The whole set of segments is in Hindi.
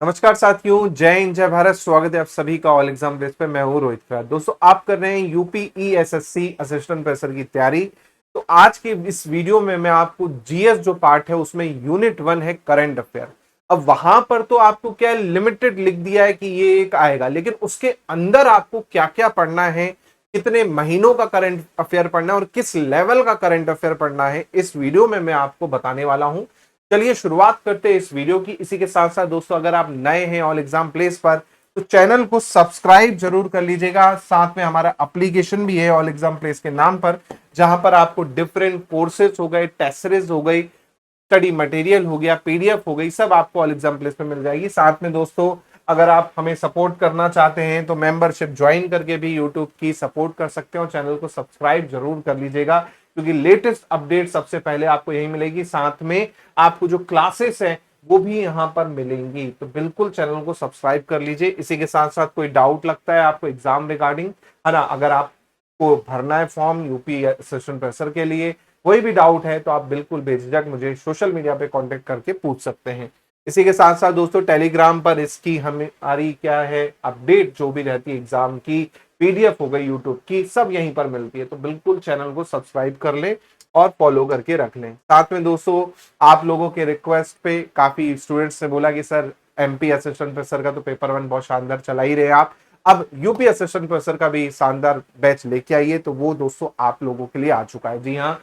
नमस्कार साथियों, जय हिंद जय भारत। स्वागत है आप सभी का ऑल एग्जाम बेस पे। मैं हूं रोहित खैर। दोस्तों, आप कर रहे हैं यूपीईएसएससी असिस्टेंट प्रोफेसर की तैयारी। तो आज के इस वीडियो में मैं आपको जीएस जो पार्ट है उसमें यूनिट 1 है करंट अफेयर। अब वहां पर तो आपको क्या लिमिटेड लिख दिया है कि ये एक आएगा, लेकिन उसके अंदर आपको क्या क्या पढ़ना है, कितने महीनों का करंट अफेयर पढ़ना है और किस लेवल का करंट अफेयर पढ़ना है, इस वीडियो में मैं आपको बताने वाला हूं। चलिए शुरुआत करते हैं इस वीडियो की। इसी के साथ साथ दोस्तों, अगर आप नए हैं ऑल एग्जाम प्लेस पर तो चैनल को सब्सक्राइब जरूर कर लीजिएगा। साथ में हमारा एप्लीकेशन भी है ऑल एग्जाम प्लेस के नाम पर, जहां पर आपको डिफरेंट कोर्सेज हो गए, टेस्ट सीरीज हो गई, स्टडी मटेरियल हो गया, पीडीएफ हो गई, सब आपको ऑल एग्जाम प्लेस पे मिल जाएगी। साथ में दोस्तों, अगर आप हमें सपोर्ट करना चाहते हैं तो मेंबरशिप ज्वाइन करके भी यूट्यूब की सपोर्ट कर सकते हैं और चैनल को सब्सक्राइब जरूर कर लीजिएगा, क्योंकि लेटेस्ट अपडेट सबसे पहले आपको यही मिलेगी। साथ में आपको जो क्लासेस है वो भी यहां पर मिलेंगी, तो बिल्कुल चैनल को सब्सक्राइब कर लीजिए। इसी के साथ साथ कोई डाउट लगता है आपको एग्जाम रिगार्डिंग, है ना, अगर आपको भरना है फॉर्म यूपी असिस्टेंट प्रोफेसर के लिए, कोई भी डाउट है तो आप बिल्कुल बेझिझक मुझे सोशल मीडिया पे कांटेक्ट करके पूछ सकते हैं। इसी के साथ साथ दोस्तों, टेलीग्राम पर इसकी हमारी क्या है अपडेट जो भी रहती है एग्जाम की, पीडीएफ हो गई यूट्यूब की, सब यहीं पर मिलती है। तो बिल्कुल चैनल को सब्सक्राइब कर ले और फॉलो करके रख लें। साथ में दोस्तों, आप लोगों के रिक्वेस्ट पे काफी स्टूडेंट्स ने बोला कि सर एमपी असिस्टेंट प्रोफेसर का तो पेपर 1 बहुत शानदार चला ही रहे आप, अब यूपी असिस्टेंट प्रोफेसर का भी शानदार बैच लेके आइए। तो वो दोस्तों आप लोगों के लिए आ चुका है। जी हाँ,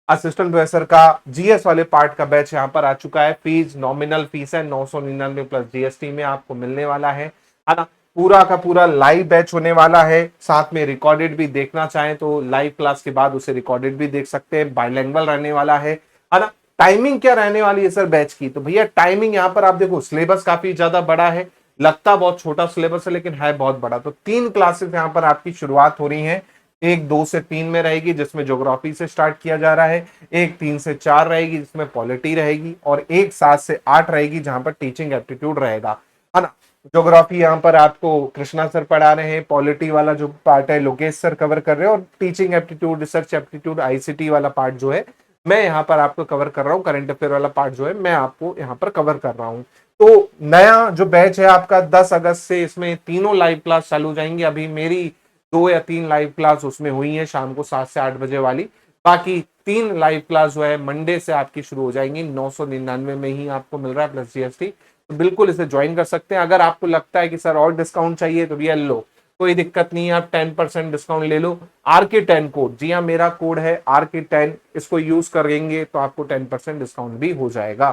असिस्टेंट प्रोफेसर का जीएस वाले पार्ट का बैच यहाँ पर आ चुका है। फीस नॉमिनल फीस है 999 प्लस जीएसटी में आपको मिलने वाला है ना। पूरा का पूरा लाइव बैच होने वाला है। साथ में रिकॉर्डेड भी देखना चाहें तो लाइव क्लास के बाद उसे रिकॉर्डेड भी देख सकते हैं। बाइलिंगुअल रहने वाला है ना। टाइमिंग क्या रहने वाली है सर बैच की? तो भैया टाइमिंग यहाँ पर आप देखो, सिलेबस काफी ज्यादा बड़ा है, लगता बहुत छोटा सिलेबस है लेकिन है बहुत बड़ा। तो 3 क्लासेस यहाँ पर आपकी शुरुआत हो रही है। एक 2 से 3 में रहेगी जिसमें ज्योग्राफी से स्टार्ट किया जा रहा है, एक 3 से 4 रहेगी जिसमें पॉलिटी रहेगी, और एक 7 से 8 रहेगी जहां पर टीचिंग एप्टीट्यूड रहेगा, है ना। ज्योग्राफी यहाँ पर आपको कृष्णा सर पढ़ा रहे हैं, पॉलिटी वाला जो पार्ट है लोकेश सर कवर कर रहे हैं, और teaching aptitude, research aptitude, ICT वाला पार्ट जो है मैं यहाँ पर आपको कवर कर रहा हूँ। करंट अफेयर वाला पार्ट जो है मैं आपको यहाँ पर कवर कर रहा हूँ। तो नया जो बैच है आपका 10 अगस्त से इसमें तीनों लाइव क्लास चालू हो जाएंगी। अभी मेरी 2 या 3 लाइव क्लास उसमें हुई है शाम को 7 से 8 बजे वाली। बाकी 3 लाइव क्लास जो है मंडे से आपकी शुरू हो जाएंगी। 999 में ही आपको मिल रहा है प्लस जीएसटी। तो बिल्कुल इसे ज्वाइन कर सकते हैं। अगर आपको लगता है कि सर और डिस्काउंट चाहिए तो भैया लो, कोई दिक्कत नहीं है, आप 10% डिस्काउंट ले लो। RK10 कोड, जी हाँ मेरा कोड है RK10, इसको यूज करेंगे तो आपको 10% डिस्काउंट भी हो जाएगा।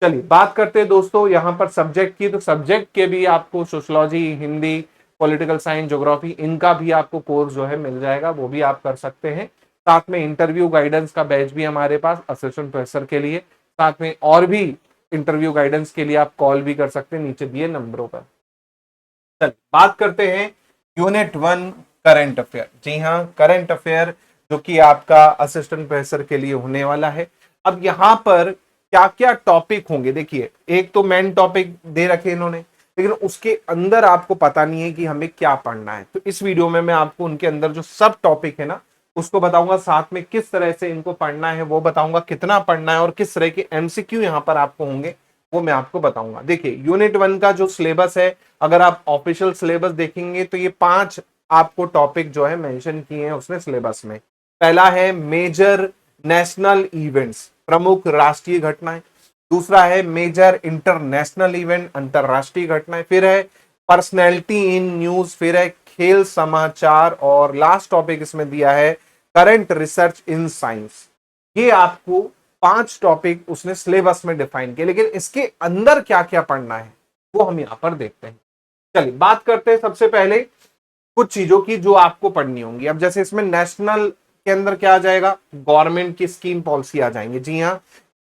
चलिए बात करते हैं दोस्तों यहाँ पर सब्जेक्ट की। तो सब्जेक्ट के भी आपको sociology, Hindi, political science, geography, इनका भी आपको कोर्स जो है मिल जाएगा, वो भी आप कर सकते हैं। साथ में इंटरव्यू गाइडेंस का बैच भी हमारे पास असिस्टेंट प्रोफेसर के लिए। साथ में और भी इंटरव्यू गाइडेंस के लिए आप कॉल भी कर सकते हैं नीचे दिए नंबरों पर। चलिए बात करते हैं यूनिट 1 करंट अफेयर। जी हाँ, करंट अफेयर जो कि आपका असिस्टेंट प्रोफेसर के लिए होने वाला है। अब यहाँ पर क्या क्या टॉपिक होंगे, देखिए एक तो मेन टॉपिक दे रखे इन्होंने, लेकिन उसके अंदर आपको पता नहीं है कि हमें क्या पढ़ना है। तो इस वीडियो में मैं आपको उनके अंदर जो सब टॉपिक है ना उसको बताऊंगा, साथ में किस तरह से इनको पढ़ना है वो बताऊंगा, कितना पढ़ना है और किस तरह के एमसीक्यू यहाँ पर आपको होंगे वो मैं आपको बताऊंगा। देखिए यूनिट 1 का जो सिलेबस है, अगर आप ऑफिशियल सिलेबस देखेंगे तो ये 5 आपको टॉपिक जो है मेंशन किए हैं उसने सिलेबस में। पहला है मेजर नेशनल इवेंट्स, प्रमुख राष्ट्रीय घटनाएं। दूसरा है मेजर इंटरनेशनल इवेंट, अंतरराष्ट्रीय घटनाएं। फिर है पर्सनैलिटी इन न्यूज, फिर है खेल समाचार, और लास्ट टॉपिक इसमें दिया है करंट रिसर्च इन साइंस। ये आपको 5 टॉपिक उसने सिलेबस में डिफाइन किए, लेकिन इसके अंदर क्या क्या पढ़ना है वो हम यहां पर देखते हैं। चलिए बात करते हैं सबसे पहले कुछ चीजों की जो आपको पढ़नी होंगी। अब जैसे इसमें नेशनल के अंदर क्या आ जाएगा, गवर्नमेंट की स्कीम पॉलिसी आ जाएंगे। जी हाँ,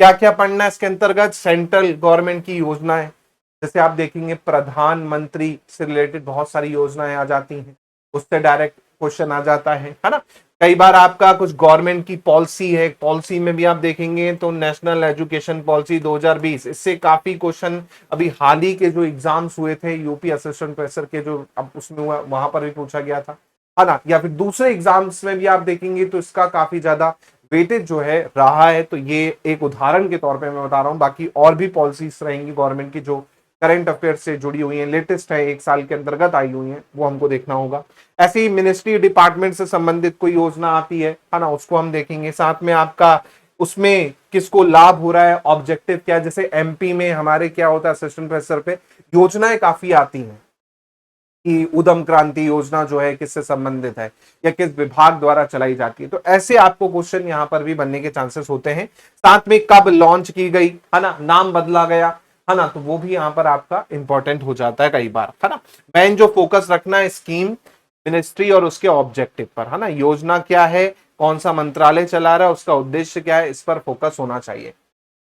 क्या क्या पढ़ना है इसके अंतर्गत, सेंट्रल गवर्नमेंट की योजनाएं, जैसे आप देखेंगे प्रधानमंत्री से रिलेटेड बहुत सारी योजनाएं आ जाती हैं, उससे डायरेक्ट क्वेश्चन आ जाता है ना। कई बार आपका कुछ गवर्नमेंट की पॉलिसी है, पॉलिसी में भी आप देखेंगे तो नेशनल एजुकेशन पॉलिसी 2020, इससे काफी क्वेश्चन अभी हाल ही के जो एग्जाम्स हुए थे यूपी असिस्टेंट प्रोफेसर के जो अब उसमें हुआ वहां पर भी पूछा गया था, है ना। या फिर दूसरे एग्जाम्स में भी आप देखेंगे तो इसका काफी ज्यादा वेटेज जो है रहा है। तो ये एक उदाहरण के तौर पे मैं बता रहा हूँ, बाकी और भी पॉलिसीज रहेंगी गवर्नमेंट की जो करंट अफेयर से जुड़ी हुई हैं, लेटेस्ट है, 1 साल के अंतर्गत आई हुई हैं, वो हमको देखना होगा। ऐसे ही मिनिस्ट्री डिपार्टमेंट से संबंधित कोई योजना आती है ना, उसको हम देखेंगे। साथ में आपका उसमें किसको लाभ हो रहा है, ऑब्जेक्टिव क्या है। जैसे एमपी में हमारे क्या होता है, असिस्टेंट प्रोफेसर पे योजनाएं काफी आती हैं कि उद्यम क्रांति योजना जो है किससे संबंधित है या किस विभाग द्वारा चलाई जाती है। तो ऐसे आपको क्वेश्चन यहां पर भी बनने के चांसेस होते हैं। साथ में कब लॉन्च की गई, है ना, नाम बदला गया, है ना, तो वो भी यहां पर आपका इंपॉर्टेंट हो जाता है कई बार, है ना। मेन जो फोकस रखना है स्कीम, मिनिस्ट्री और उसके ऑब्जेक्टिव पर, है ना। योजना क्या है, कौन सा मंत्रालय चला रहा है, उसका उद्देश्य क्या है, इस पर फोकस होना चाहिए।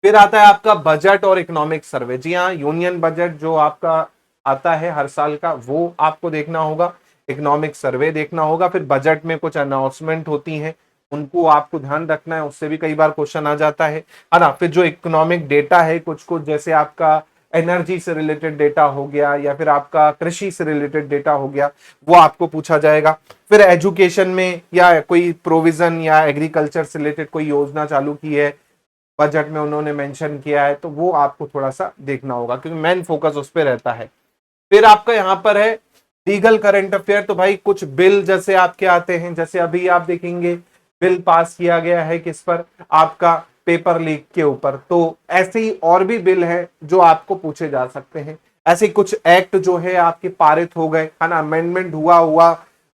फिर आता है आपका बजट और इकोनॉमिक सर्वे। जी हाँ, यूनियन बजट जो आपका आता है हर साल का, वो आपको देखना होगा। इकोनॉमिक सर्वे देखना होगा। फिर बजट में कुछ अनाउंसमेंट होती हैं, उनको आपको ध्यान रखना है, उससे भी कई बार क्वेश्चन आ जाता है ना। फिर जो इकोनॉमिक डेटा है कुछ कुछ, जैसे आपका एनर्जी से रिलेटेड डेटा हो गया या फिर आपका कृषि से रिलेटेड डेटा हो गया, वो आपको पूछा जाएगा। फिर एजुकेशन में या कोई प्रोविजन या एग्रीकल्चर से रिलेटेड कोई योजना चालू की है, बजट में उन्होंने मेंशन किया है, तो वो आपको थोड़ा सा देखना होगा, क्योंकि मेन फोकस उस पर रहता है। फिर आपका यहां पर है लीगल करंट अफेयर। तो भाई कुछ बिल जैसे आपके आते हैं, जैसे अभी आप देखेंगे बिल पास किया गया है किस पर, आपका पेपर लीक के ऊपर। तो ऐसे ही और भी बिल है जो आपको पूछे जा सकते हैं। ऐसे कुछ एक्ट जो है आपके पारित हो गए, है ना, अमेंडमेंट हुआ हुआ,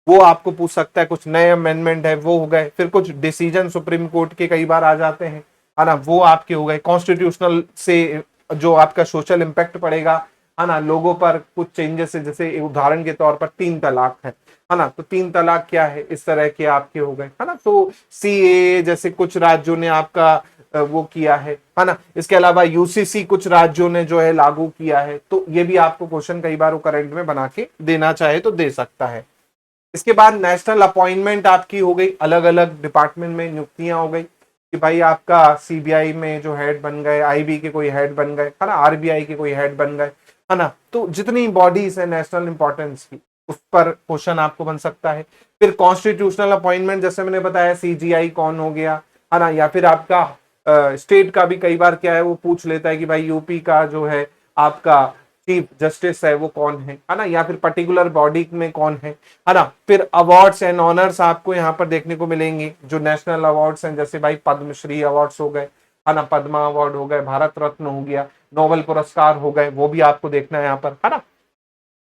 वो आपको पूछ सकता है। कुछ नए अमेंडमेंट है वो हो गए। फिर कुछ डिसीजन सुप्रीम कोर्ट के कई बार आ जाते हैं, है ना, वो आपके हो गए। कॉन्स्टिट्यूशनल से जो आपका सोशल इंपैक्ट पड़ेगा, है ना, लोगों पर कुछ चेंजेस है, जैसे उदाहरण के तौर पर 3 तलाक है ना, तो 3 तलाक क्या है, इस तरह के आपके हो गए, है ना। तो सीए जैसे कुछ राज्यों ने आपका वो किया है ना। इसके अलावा यूसीसी कुछ राज्यों ने जो है लागू किया है। तो ये भी आपको क्वेश्चन कई बार वो करंट में बना के देना चाहे तो दे सकता है। इसके बाद नेशनल अपॉइंटमेंट आपकी हो गई, अलग अलग डिपार्टमेंट में नियुक्तियां हो गई कि भाई आपका सीबीआई में जो हेड बन गए, आईबी के कोई हेड बन गए, है ना, आरबीआई के कोई हेड बन गए, है ना। तो जितनी बॉडीज है नेशनल इंपॉर्टेंस की, उस पर क्वेश्चन आपको बन सकता है। फिर कॉन्स्टिट्यूशनल अपॉइंटमेंट जैसे मैंने बताया, सीजीआई कौन हो गया, है ना, या फिर आपका स्टेट का भी कई बार क्या है वो पूछ लेता है कि भाई यूपी का जो है आपका चीफ जस्टिस है वो कौन है ना, या फिर पर्टिकुलर बॉडी में कौन है ना। फिर अवार्ड्स एंड ऑनर्स आपको यहाँ पर देखने को मिलेंगे, जो नेशनल अवार्ड्स हैं, जैसे भाई पद्मश्री अवार्ड्स हो गए, है ना, पद्मा अवार्ड हो गए, भारत रत्न हो गया, नोबेल पुरस्कार हो गए, वो भी आपको देखना है यहाँ पर, है ना।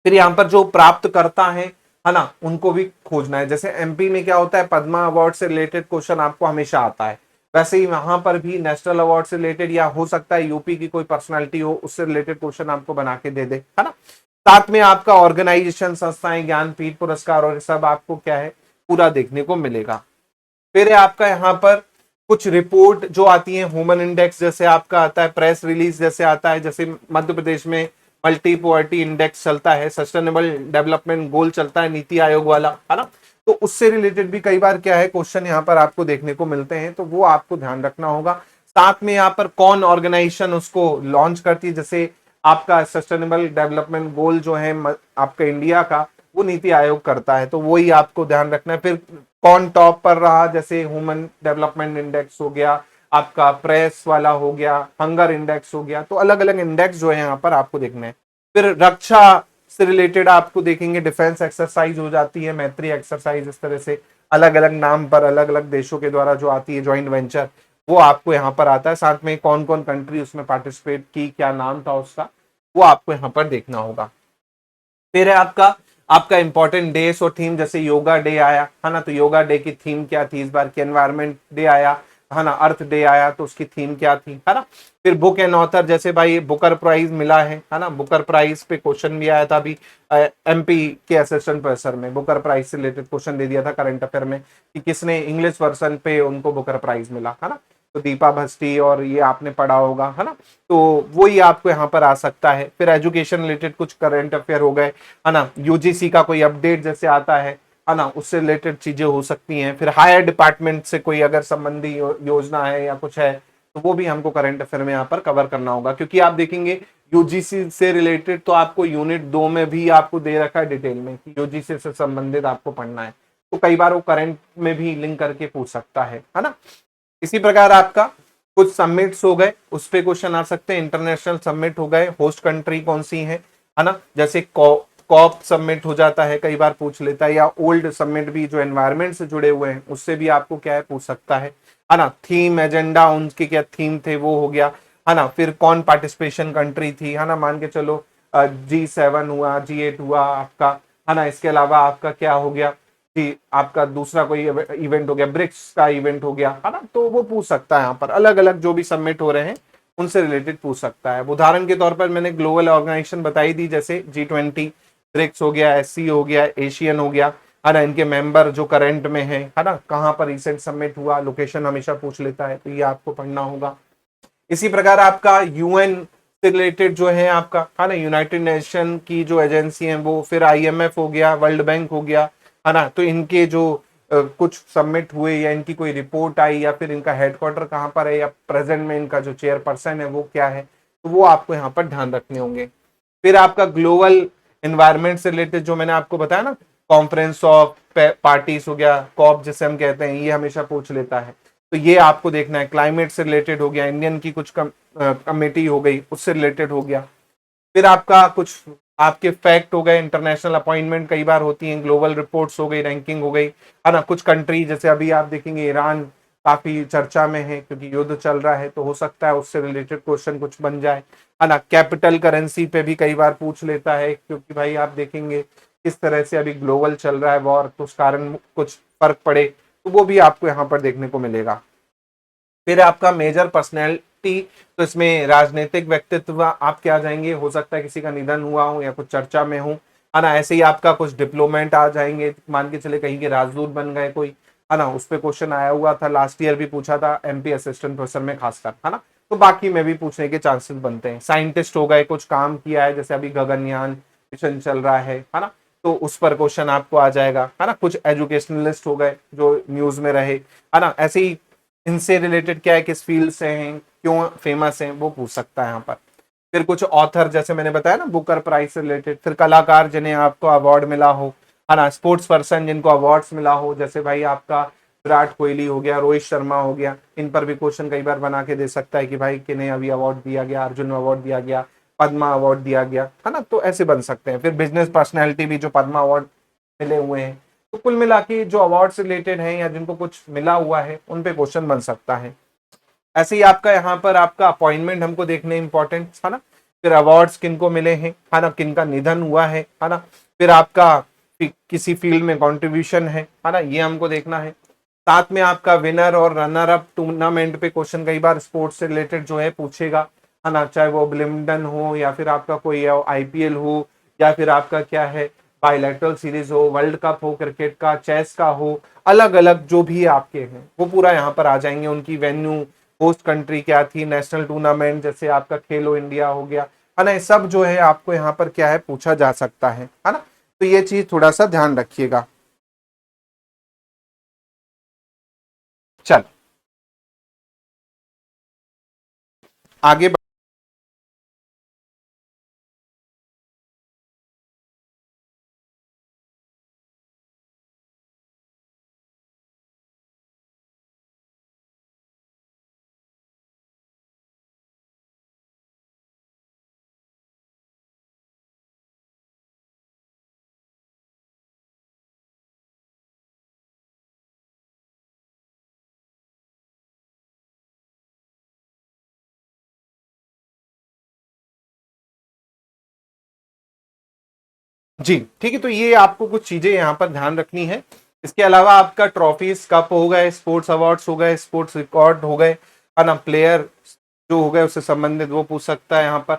फिर यहाँ पर जो प्राप्त करता है ना, उनको भी खोजना है। जैसे एमपी में क्या होता है, पद्मा अवार्ड से रिलेटेड क्वेश्चन आपको हमेशा आता है, वैसे ही वहां पर भी नेशनल अवार्ड से रिलेटेड, या हो सकता है यूपी की कोई पर्सनालिटी हो उससे रिलेटेड क्वेश्चन आपको बना के दे दे, है ना। साथ में आपका ऑर्गेनाइजेशन, संस्थाएं, ज्ञानपीठ पुरस्कार और सब आपको क्या है पूरा देखने को मिलेगा। फिर है आपका यहाँ पर कुछ रिपोर्ट जो आती है, ह्यूमन इंडेक्स जैसे आपका आता है, प्रेस रिलीज जैसे आता है, जैसे मध्य प्रदेश में मल्टी पॉवर्टी इंडेक्स चलता है, सस्टेनेबल डेवलपमेंट गोल चलता है नीति आयोग वाला, है ना। तो उससे रिलेटेड भी कई बार क्या है क्वेश्चन यहाँ पर आपको देखने को मिलते हैं, तो वो आपको ध्यान रखना होगा। साथ में यहाँ पर कौन ऑर्गेनाइजेशन उसको लॉन्च करती है, जैसे आपका सस्टेनेबल डेवलपमेंट गोल जो है आपका इंडिया का, वो नीति आयोग करता है, तो वही आपको ध्यान रखना है। फिर कौन टॉप पर रहा, जैसे ह्यूमन डेवलपमेंट इंडेक्स हो गया, आपका प्रेस वाला हो गया, हंगर इंडेक्स हो गया, तो अलग अलग इंडेक्स जो है यहाँ पर आपको देखना है। फिर रक्षा से रिलेटेड आपको देखेंगे, डिफेंस एक्सरसाइज हो जाती है, मैत्री एक्सरसाइज, इस तरह से अलग अलग नाम पर अलग अलग देशों के द्वारा जो आती है ज्वाइंट वेंचर, वो आपको यहाँ पर आता है। साथ में कौन कौन कंट्री उसमें पार्टिसिपेट की, क्या नाम था उसका, वो आपको यहाँ पर देखना होगा। फिर है आपका आपका इंपॉर्टेंट डेज और थीम, जैसे योगा डे आया, है ना, तो योगा डे की थीम क्या थी इस बार की, एनवायरमेंट डे आया, है ना, अर्थ डे आया, तो उसकी थीम क्या थी, है ना। फिर बुक एंड ऑथर, जैसे भाई बुकर प्राइज मिला है ना, बुकर प्राइज पे क्वेश्चन भी आया था अभी एमपी के असिस्टेंट प्रोफेसर में, बुकर प्राइज से रिलेटेड क्वेश्चन दे दिया था करंट अफेयर में कि किसने इंग्लिश वर्सन पे उनको बुकर प्राइज मिला, है ना। तो दीपा भस्टी, और ये आपने पढ़ा होगा, है ना। तो वही आपको यहाँ पर आ सकता है। फिर एजुकेशन रिलेटेड कुछ करंट अफेयर हो गए, है ना, यूजीसी का कोई अपडेट जैसे आता है ना, उससे रिलेटेड चीजें हो सकती हैं। फिर हायर डिपार्टमेंट से कोई अगर संबंधी योजना है या कुछ है, तो वो भी हमको करंट अफेयर में यहाँ पर कवर करना होगा, क्योंकि आप देखेंगे यूजीसी से रिलेटेड तो आपको यूनिट 2 में भी आपको दे रखा है डिटेल में कि यूजीसी से संबंधित आपको पढ़ना है, तो कई बार वो करंट में भी लिंक करके पूछ सकता है ना। इसी प्रकार आपका कुछ सबमिट्स हो गए, उस पे क्वेश्चन आ सकते हैं। इंटरनेशनल सबमिट हो गए, होस्ट कंट्री कौन सी है ना, जैसे कॉप सबमिट हो जाता है, कई बार पूछ लेता है, या ओल्ड सबमिट भी जो एनवायरमेंट से जुड़े हुए हैं उससे भी आपको क्या है पूछ सकता है ना। थीम एजेंडा, उनके क्या थीम थे वो हो गया, है ना। फिर कौन पार्टिसिपेशन कंट्री थी, है ना, मान के चलो G7 हुआ, G8 हुआ आपका, है ना। इसके अलावा आपका क्या हो गया कि आपका दूसरा कोई इवेंट हो गया, ब्रिक्स का इवेंट हो गया, है ना। तो वो पूछ सकता है यहाँ पर, अलग अलग जो भी सबमिट हो रहे हैं उनसे रिलेटेड पूछ सकता है। उदाहरण के तौर पर मैंने ग्लोबल ऑर्गेनाइजेशन बताई दी, जैसे G20, ब्रिक्स हो गया, SC हो गया, एशियन हो गया, है ना। इनके मेंबर जो करंट में है ना, कहाँ पर रिसेंट सबमिट हुआ, लोकेशन हमेशा पूछ लेता है, तो ये आपको पढ़ना होगा। इसी प्रकार आपका यूएन से रिलेटेड जो है आपका, है ना, यूनाइटेड नेशन की जो एजेंसी है वो, फिर IMF हो गया, वर्ल्ड बैंक हो गया, है ना। तो इनके जो कुछ सबमिट हुए या इनकी कोई रिपोर्ट आई, या फिर इनका हेडक्वार्टर कहाँ पर है, या प्रेजेंट में इनका जो चेयरपर्सन है वो क्या है, तो वो आपको यहाँ पर ध्यान रखने होंगे। फिर आपका ग्लोबल एनवायरमेंट से रिलेटेड जो मैंने आपको बताया ना, कॉन्फ्रेंस ऑफ पार्टीज हो गया, कॉप जिसे हम कहते हैं, ये हमेशा पूछ लेता है, तो ये आपको देखना है। क्लाइमेट से रिलेटेड हो गया, इंडियन की कुछ कमेटी हो गई, उससे रिलेटेड हो गया। फिर आपका कुछ आपके फैक्ट हो गए, इंटरनेशनल अपॉइंटमेंट कई बार होती हैं, ग्लोबल रिपोर्ट्स हो गई, रैंकिंग हो गई, है ना। कुछ कंट्री जैसे अभी आप देखेंगे ईरान काफी चर्चा में है क्योंकि युद्ध चल रहा है, तो हो सकता है उससे रिलेटेड क्वेश्चन कुछ बन जाए, है ना। कैपिटल करेंसी पे भी कई बार पूछ लेता है, क्योंकि भाई आप देखेंगे किस तरह से अभी ग्लोबल चल रहा है वॉर, तो उस कारण कुछ फर्क पड़े, तो वो भी आपको यहाँ पर देखने को मिलेगा। फिर आपका मेजर पर्सनैलिटी, तो इसमें राजनीतिक व्यक्तित्व आप क्या जाएंगे, हो सकता है किसी का निधन हुआ हो या कुछ चर्चा में हो, है ना। ऐसे ही आपका कुछ डिप्लोमेट आ जाएंगे, मान के चले कहीं के राजदूत बन गए कोई, है ना, उस पर क्वेश्चन आया हुआ था, लास्ट ईयर भी पूछा था MP असिस्टेंट प्रोफेसर में खासकर, है ना। तो बाकी में भी पूछने के चांसेस बनते हैं। साइंटिस्ट हो गए, कुछ काम किया है, जैसे अभी गगनयान मिशन चल रहा है ना, तो उस पर क्वेश्चन आपको आ जाएगा, है ना। कुछ एजुकेशनलिस्ट हो गए जो न्यूज में रहे, है ना। ऐसे ही इनसे रिलेटेड क्या है, किस फील्ड से हैं, क्यों फेमस हैं, वो पूछ सकता है यहाँ पर। फिर कुछ ऑथर, जैसे मैंने बताया ना, बुकर प्राइज से रिलेटेड। फिर कलाकार जिन्हें आपको अवार्ड मिला हो, है ना। स्पोर्ट्स पर्सन जिनको अवार्ड्स मिला हो, जैसे भाई आपका विराट कोहली हो गया, रोहित शर्मा हो गया, इन पर भी क्वेश्चन कई बार बना के दे सकता है कि भाई किन्हें अभी अवार्ड दिया गया, अर्जुन अवार्ड दिया गया, पद्मा अवार्ड दिया गया, है ना। तो ऐसे बन सकते हैं। फिर बिजनेस पर्सनैलिटी भी जो पद्मा अवार्ड मिले हुए हैं, तो कुल मिला के जो अवार्ड से रिलेटेड हैं या जिनको कुछ मिला हुआ है उन पे क्वेश्चन बन सकता है। ऐसे ही आपका यहाँ पर आपका अपॉइंटमेंट हमको देखने इंपॉर्टेंट, है ना। फिर अवार्ड्स किनको मिले हैं, है ना, किनका निधन हुआ है ना। फिर आपका किसी फील्ड में कंट्रीब्यूशन है ना, ये हमको देखना है। साथ में आपका विनर और रनर अप टूर्नामेंट पे क्वेश्चन कई बार स्पोर्ट्स से रिलेटेड जो है पूछेगा, है ना। चाहे वो विंबलडन हो, या फिर आपका कोई IPL हो, या फिर आपका क्या है बायलैटरल सीरीज हो, वर्ल्ड कप हो क्रिकेट का, चेस का हो, अलग अलग जो भी आपके हैं वो पूरा यहाँ पर आ जाएंगे। उनकी वेन्यू, होस्ट कंट्री क्या थी, नेशनल टूर्नामेंट जैसे आपका खेलो इंडिया हो गया, है ना। ये सब जो है आपको यहाँ पर क्या है पूछा जा सकता है ना। तो ये चीज थोड़ा सा ध्यान रखिएगा। चल आगे जी ठीक है, तो ये आपको कुछ चीजें यहाँ पर ध्यान रखनी है। इसके अलावा आपका ट्रॉफीज कप हो गए, स्पोर्ट्स अवार्ड्स हो गए, स्पोर्ट्स रिकॉर्ड हो गए, है ना। प्लेयर जो हो गए उससे संबंधित वो पूछ सकता है यहाँ पर।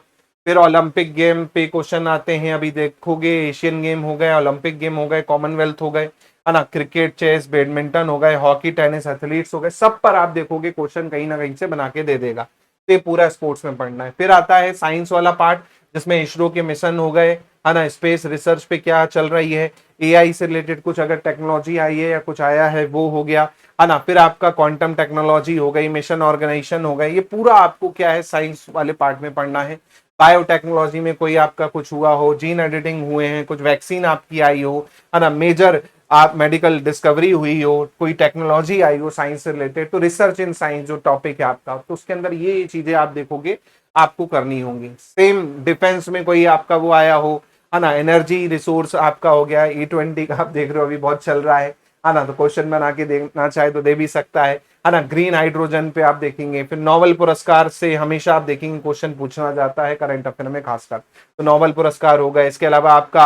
फिर ओलंपिक गेम पे क्वेश्चन आते हैं, अभी देखोगे एशियन गेम हो गए, ओलंपिक गेम हो गए, कॉमनवेल्थ हो गए, है ना। क्रिकेट, चेस, बैडमिंटन हो गए, हॉकी, टेनिस, एथलीट्स हो गए, सब पर आप देखोगे क्वेश्चन कहीं ना कहीं से बना के दे देगा। तो ये पूरा स्पोर्ट्स में पढ़ना है। फिर आता है साइंस वाला पार्ट, जिसमें इसरो के मिशन हो गए, है ना। स्पेस रिसर्च पे क्या चल रही है, AI से रिलेटेड कुछ अगर टेक्नोलॉजी आई है या कुछ आया है वो हो गया, है ना। फिर आपका क्वांटम टेक्नोलॉजी हो गई, मिशन ऑर्गेनाइजेशन हो गए, ये पूरा आपको क्या है साइंस वाले पार्ट में पढ़ना है। बायोटेक्नोलॉजी में कोई आपका कुछ हुआ हो, जीन एडिटिंग हुए हैं, कुछ वैक्सीन आपकी आई हो, है ना। मेजर आप मेडिकल डिस्कवरी हुई हो, कोई टेक्नोलॉजी आई हो साइंस से रिलेटेड, तो रिसर्च इन साइंस जो टॉपिक है आपका, तो उसके अंदर ये चीजें आप देखोगे आपको करनी होंगी। सेम डिफेंस में कोई आपका वो आया हो, है ना, एनर्जी रिसोर्स आपका हो गया, E20 का आप देख रहे हो अभी बहुत चल रहा है ना, तो क्वेश्चन बना के देखना चाहे तो दे भी सकता है ना। ग्रीन हाइड्रोजन पे आप देखेंगे, फिर नोबेल पुरस्कार से हमेशा आप देखेंगे क्वेश्चन पूछना जाता है करंट अफेयर में खासकर, तो नोबेल पुरस्कार होगा। इसके अलावा आपका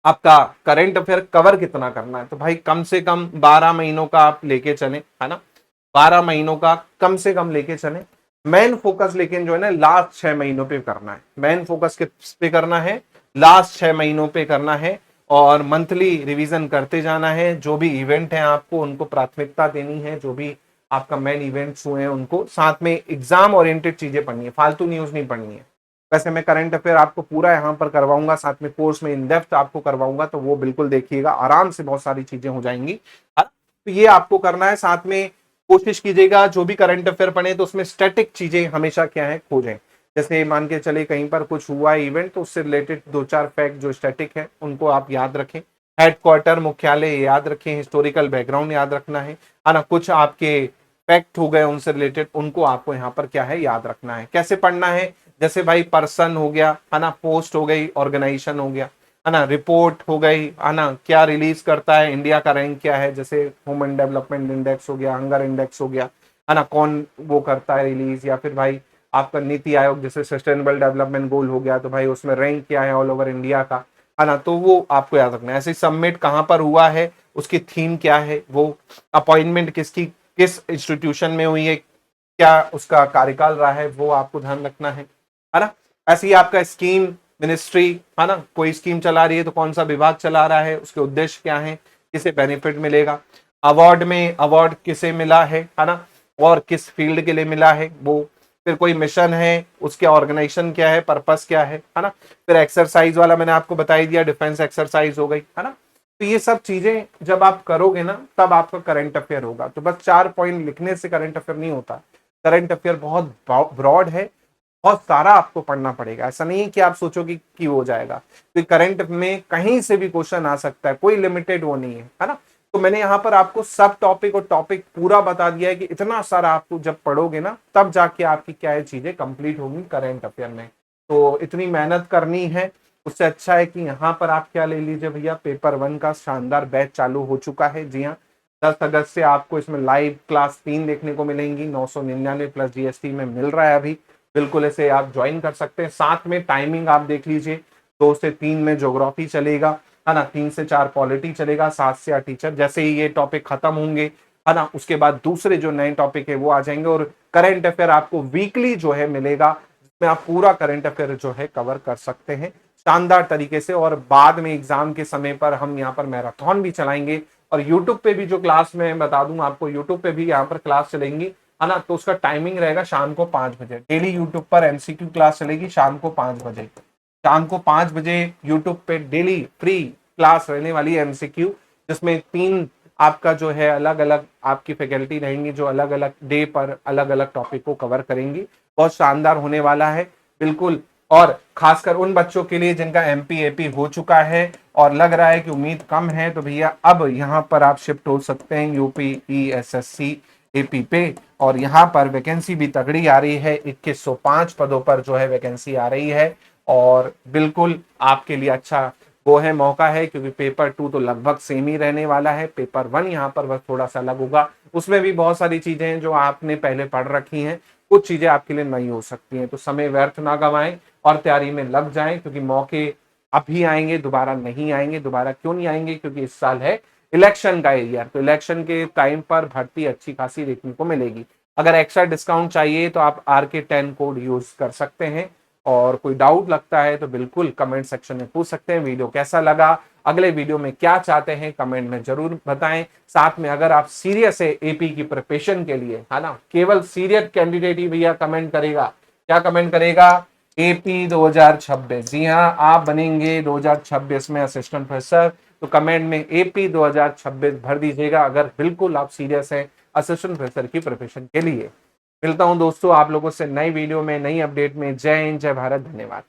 आपका करंट अफेयर कवर कितना करना है, तो भाई कम से कम 12 महीनों का आप लेके चले, है ना, 12 महीनों का कम से कम लेके चले। मेन फोकस लेकिन जो है ना लास्ट 6 महीनों पे करना है, मेन फोकस किस पे करना है, लास्ट 6 महीनों पे करना है। और मंथली रिवीजन करते जाना है, जो भी इवेंट है आपको उनको प्राथमिकता देनी है, जो भी आपका मेन इवेंट्स हुए हैं उनको, साथ में एग्जाम ओरिएंटेड चीजें पढ़नी है, फालतू न्यूज नहीं पढ़नी है। वैसे मैं करंट अफेयर आपको पूरा यहाँ पर करवाऊंगा, साथ में कोर्स में इन डेप्थ आपको करवाऊंगा, तो वो बिल्कुल देखिएगा, आराम से बहुत सारी चीजें हो जाएंगी। तो ये आपको करना है। साथ में कोशिश कीजिएगा जो भी करंट अफेयर पढ़े तो उसमें स्टैटिक चीजें हमेशा क्या है खोजें। जैसे मान के चले कहीं पर कुछ हुआ है इवेंट, तो उससे रिलेटेड 2-4 फैक्ट जो स्टैटिक है उनको आप याद रखें। हेडक्वार्टर मुख्यालय याद रखें, हिस्टोरिकल बैकग्राउंड याद रखना है ना, कुछ आपके फैक्ट हो गए उनसे रिलेटेड, उनको आपको यहाँ पर क्या है याद रखना है। कैसे पढ़ना है, जैसे भाई पर्सन हो गया, है ना, पोस्ट हो गई, ऑर्गेनाइजेशन हो गया, है ना, रिपोर्ट हो गई, है ना, क्या रिलीज करता है, इंडिया का रैंक क्या है, जैसे ह्यूमन डेवलपमेंट इंडेक्स हो गया, हंगर इंडेक्स हो गया, है ना, कौन वो करता है रिलीज, या फिर भाई आपका नीति आयोग जैसे सस्टेनेबल डेवलपमेंट गोल हो गया, तो भाई उसमें रैंक क्या है ऑल ओवर इंडिया का, है ना, तो वो आपको याद रखना है। ऐसे सबमिट कहाँ पर हुआ है, उसकी थीम क्या है, वो अपॉइंटमेंट किसकी किस इंस्टीट्यूशन में हुई है, क्या उसका कार्यकाल रहा है, वो आपको ध्यान रखना है ना। ऐसे ही आपका स्कीम मिनिस्ट्री, है ना, कोई स्कीम चला रही है तो कौन सा विभाग चला रहा है, उसके उद्देश्य क्या है, किसे बेनिफिट मिलेगा, अवार्ड में अवार्ड किसे मिला है ना, और किस फील्ड के लिए मिला है वो, फिर कोई मिशन है उसके ऑर्गेनाइजेशन क्या है, पर्पस क्या है ना। फिर एक्सरसाइज वाला मैंने आपको बता ही दिया, डिफेंस एक्सरसाइज हो गई, है ना। तो ये सब चीजें जब आप करोगे ना तब आपका करंट अफेयर होगा। तो बस 4 पॉइंट लिखने से करंट अफेयर नहीं होता, करंट अफेयर बहुत ब्रॉड है, बहुत सारा आपको पढ़ना पड़ेगा। ऐसा नहीं है कि आप सोचोगे कि हो जाएगा, तो करंट में कहीं से भी क्वेश्चन आ सकता है, कोई लिमिटेड वो नहीं है ना। तो मैंने यहाँ पर आपको सब टॉपिक और टॉपिक पूरा बता दिया है कि इतना सारा आपको जब पढ़ोगे ना तब जाके आपकी क्या है चीजें कंप्लीट होंगी करंट अफेयर में। तो इतनी मेहनत करनी है, उससे अच्छा है कि यहाँ पर आप क्या ले लीजिए भैया, पेपर 1 का शानदार बैच चालू हो चुका है। जी हाँ, 10 अगस्त से आपको इसमें लाइव क्लास 3 देखने को मिलेंगी, 999 प्लस GST में मिल रहा है अभी, बिल्कुल इसे आप ज्वाइन कर सकते हैं। साथ में टाइमिंग आप देख लीजिए, 2 से 3 में ज्योग्राफी चलेगा, है ना, 3 से 4 पॉलिटी चलेगा, 7 से 8 टीचर। जैसे ही ये टॉपिक खत्म होंगे, है ना, उसके बाद दूसरे जो नए टॉपिक है वो आ जाएंगे, और करंट अफेयर आपको वीकली जो है मिलेगा, जिसमें आप पूरा करंट अफेयर जो है कवर कर सकते हैं शानदार तरीके से। और बाद में एग्जाम के समय पर हम यहाँ पर मैराथन भी चलाएंगे, और यूट्यूब पे भी जो क्लास मैं बता दूं आपको, यूट्यूब पे भी यहाँ पर क्लास चलेंगी, है ना। तो उसका टाइमिंग रहेगा शाम को 5 बजे, डेली यूट्यूब पर MCQ क्लास चलेगी शाम को 5 बजे, शाम को 5 बजे यूट्यूब पे डेली फ्री क्लास रहने वाली है MCQ, जिसमें 3 आपका जो है अलग अलग आपकी फैकल्टी रहेंगी जो अलग अलग डे पर अलग अलग टॉपिक को कवर करेंगी। बहुत शानदार होने वाला है बिल्कुल, और खासकर उन बच्चों के लिए जिनका MP AP हो चुका है और लग रहा है कि उम्मीद कम है, तो भैया अब यहाँ पर आप शिफ्ट हो सकते हैं UP ESSC AP पे। और यहाँ पर वैकेंसी भी तगड़ी आ रही है, 2105 पदों पर जो है वैकेंसी आ रही है, और बिल्कुल आपके लिए अच्छा वो है, मौका है, क्योंकि पेपर 2 तो लगभग सेम ही रहने वाला है, पेपर 1 यहाँ पर बस थोड़ा सा अलग होगा, उसमें भी बहुत सारी चीजें हैं जो आपने पहले पढ़ रखी हैं, कुछ चीजें आपके लिए नई हो सकती हैं। तो समय व्यर्थ ना गवाएं और तैयारी में लग जाएं, क्योंकि मौके अभी आएंगे, दोबारा नहीं आएंगे। दोबारा क्यों नहीं आएंगे, क्योंकि इस साल है इलेक्शन का एरिया, तो इलेक्शन के टाइम पर भर्ती अच्छी खासी देखने को मिलेगी। अगर एक्स्ट्रा डिस्काउंट चाहिए तो आप RK10 कोड यूज कर सकते हैं, और कोई डाउट लगता है तो बिल्कुल कमेंट सेक्शन में पूछ सकते हैं। वीडियो कैसा लगा, अगले वीडियो में क्या चाहते हैं, कमेंट में जरूर बताएं। साथ में अगर आप सीरियस है AP की प्रिपरेशन के लिए, है ना, केवल सीरियस कैंडिडेट ही भैया कमेंट करेगा, क्या कमेंट करेगा, AP 2026। जी हाँ, आप बनेंगे 2026 में असिस्टेंट प्रोफेसर, तो कमेंट में AP 2026 भर दीजिएगा अगर बिल्कुल आप सीरियस हैं असिस्टेंट प्रोफेसर की प्रिपरेशन के लिए। मिलता हूं दोस्तों आप लोगों से नई वीडियो में, नई अपडेट में। जय हिंद, जय भारत, धन्यवाद।